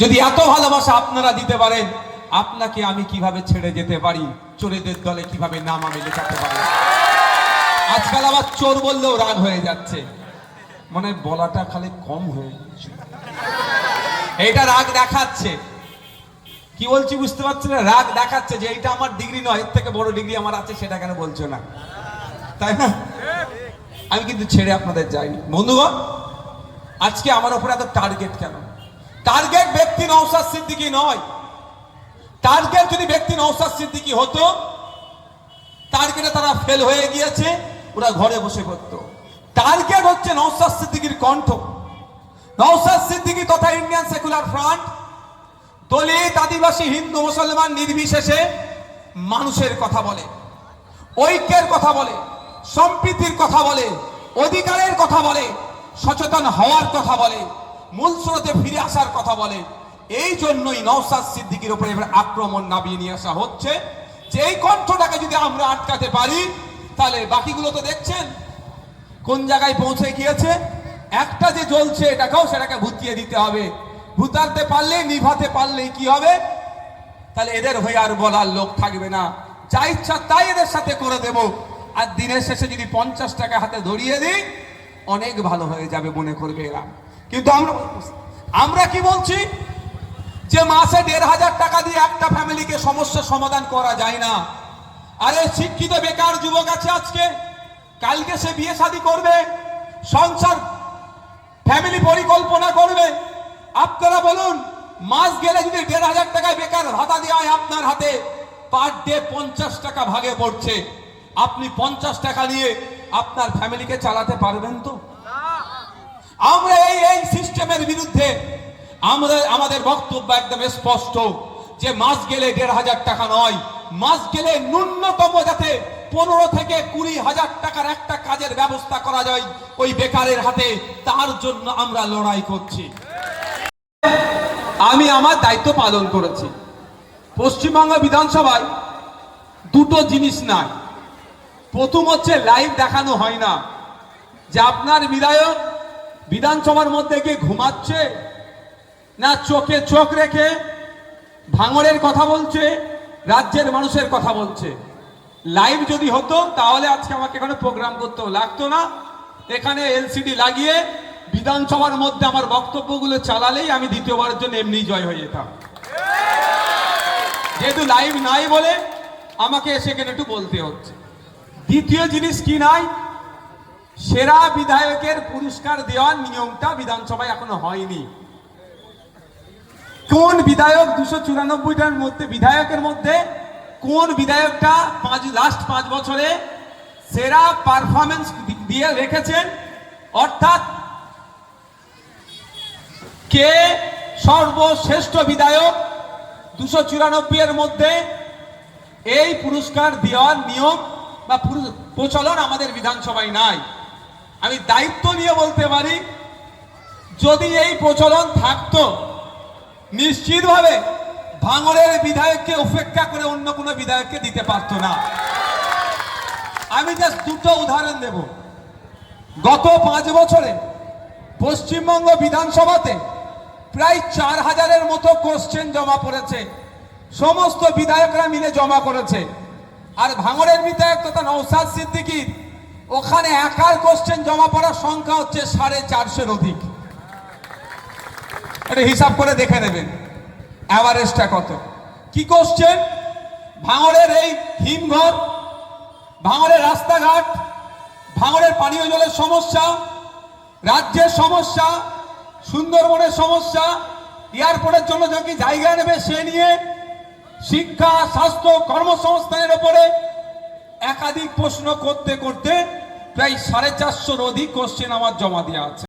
যদি এত ভালোবাসা আপনারা দিতে পারেন, আপনাকে আমি কিভাবে ছেড়ে যেতে পারি? চোরেদের দলে কিভাবে নাম আমি লেখাতে পারি? আজকাল আবার চোর বললেও রাগ হয়ে যাচ্ছে, মানে বলাটা খালি কম হয়ে যাচ্ছে, এইটা রাগ দেখাচ্ছে। কি বলছি বুঝতে পারছেন? রাগ দেখাচ্ছে যে এইটা আমার ডিগ্রি নয়, এর থেকে বড় ডিগ্রি আমার আছে, সেটা কেন বলছো না, তাই না? আমি কিন্তু ছেড়ে আপনাদের যাইনি বন্ধুগণ। আজকে আমার উপরে এত টার্গেট কেন? টার্গেট ব্যক্তি নওশাদ সিদ্দিকী নয়। টার্গেট যদি ব্যক্তি নওশাদ সিদ্দিকী হতো, টার্গেটে তারা ফেল হয়ে গিয়েছে, ওরা ঘরে বসে পড়তো। টার্গেট হচ্ছে নওশাদ সিদ্দিকীর কণ্ঠ। নওশাদ সিদ্দিকী তথা ইন্ডিয়ান সেকুলার ফ্রন্ট দলিত, আদিবাসী, হিন্দু, মুসলমান নির্বিশেষে মানুষের কথা বলে, ঐক্যের কথা বলে, সম্প্রীতির কথা বলে, অধিকারের কথা বলে, সচেতন হওয়ার কথা বলে, মূল স্রোতে ফিরে আসার কথা বলে। এই জন্যই নওশাদ সিদ্দিকীর উপরে এবার আক্রমণ নামিয়ে নিয়ে আসা হচ্ছে, যে এই কণ্ঠটাকে যদি আমরা আটকাতে পারি, তাহলে বাকিগুলো তো দেখছেন কোন জায়গায় পৌঁছে গিয়েছে। একটা যে জ্বলছে সেটাকে ভুতিয়ে দিতে হবে। ভুতাতে পারলে, নিভাতে পারলেই কি হবে? তাহলে এদের হয়ে আর বলার লোক থাকবে না, যা ইচ্ছা তাই এদের সাথে করে দেব। আর দিনের শেষে যদি 50 টাকা হাতে ধরিয়ে দিই, অনেক ভালো হয়ে যাবে মনে করবে এরা। কিন্তু আমরা কি বলছি? যে মাসে 1500 টাকা দিয়ে একটা ফ্যামিলিকে সমস্যার সমাধান করা যায় না। আরে শিক্ষিত বেকার যুবক আছে আজকে, কালকে সে বিয়ে শাদী করবে, সংসার ফ্যামিলি পরিকল্পনা করবে। আপনারা বলুন, মাস গেলে যদি 1500 টাকায় বেকার ভাতা দেওয়া হয় আপনার হাতে, পার ডে 50 টাকা ভাগে পড়ছে। আপনি 50 টাকা নিয়ে আপনার ফ্যামিলিকে চালাতে পারবেন তো? আমরা এই সিস্টেমের বিরুদ্ধে। আমাদের বক্তব্য একদম স্পষ্ট, যে মাস গেলে 1500 টাকা নয়, মাস গেলে ন্যূনতম যাতে 15 থেকে 20,000 টাকার একটা কাজের ব্যবস্থা করা যায় ওই বেকারের হাতে, তার জন্য আমরা লড়াই করছি। আমি আমার দায়িত্ব পালন করেছি। পশ্চিমবঙ্গ বিধানসভায় দুটো জিনিস নাই। প্রথম হচ্ছে লাইভ দেখানো হয় না, যে আপনার বিধায়ক বিধানসভার মধ্যে গিয়ে ঘুমাচ্ছে, না চোখে চোখ রেখে ভাঙড়ের কথা বলছে, রাজ্যের মানুষের কথা বলছে। লাইভ যদি হতো তাহলে আজকে আমাকে এখানে প্রোগ্রাম করতে লাগতো না। এখানে এলসিডি লাগিয়ে বিধানসভার মধ্যে আমার বক্তব্যগুলো চালালেই আমি দ্বিতীয়বারের জন্য এমনি জয় হয়ে যেতাম। যেহেতু লাইভ নাই বলে আমাকে সেখানে একটু বলতে হচ্ছে। দ্বিতীয় জিনিস কি নাই? সেরা বিধায়কের পুরস্কার দেওয়ার নিয়মটা বিধানসভায় এখনো হয়নি। কোন বিধায়ক 294টার মধ্যে বিধায়কের মধ্যে কোন বিধায়কটা লাস্ট 5 বছরে সেরা পারফরমেন্স দিয়ে রেখেছেন? অর্থাৎ কে সর্বশ্রেষ্ঠ বিধায়ক 294 এর মধ্যে, এই পুরস্কার দেওয়ার নিয়ম বা প্রচলন আমাদের বিধানসভায় নাই। আমি দায়িত্ব নিয়ে বলতে পারি, যদি এই প্রচলন থাকতো, নিশ্চিতভাবে ভাঙড়ের বিধায়ককে উপেক্ষা করে অন্য কোনো বিধায়ককে দিতে পারতো না। আমি জাস্ট দুটো উদাহরণ দেব। গত 5 বছরে পশ্চিমবঙ্গ বিধানসভাতে প্রায় 4000-এর মতো কোশ্চেন জমা পড়েছে, সমস্ত বিধায়করা মিলে জমা করেছে। আর ভাঙড়ের বিধায়ক তথা নওশাদ সিদ্দিকীর ওখানে একার কোশ্চেন জমা পড়ার সংখ্যা হচ্ছে 450-এর অধিক। এটা হিসাব করে দেখে নেবেন অ্যাভারেজটা কত। কি কোশ্চেন? ভাঙড়ের এই হিমঘর, ভাঙড়ের রাস্তাঘাট, ভাঙড়ের পানীয় জলের সমস্যা, রাজ্যের সমস্যা, সুন্দরবনের সমস্যা, এয়ারপোর্টের জন্য কি জায়গা নেবে সে নিয়ে, শিক্ষা, স্বাস্থ্য, কর্মসংস্থানের উপরে একাধিক প্রশ্ন করতে করতে প্রায় 450-এর অধিক কোশ্চেন আমার জমা দেওয়া আছে।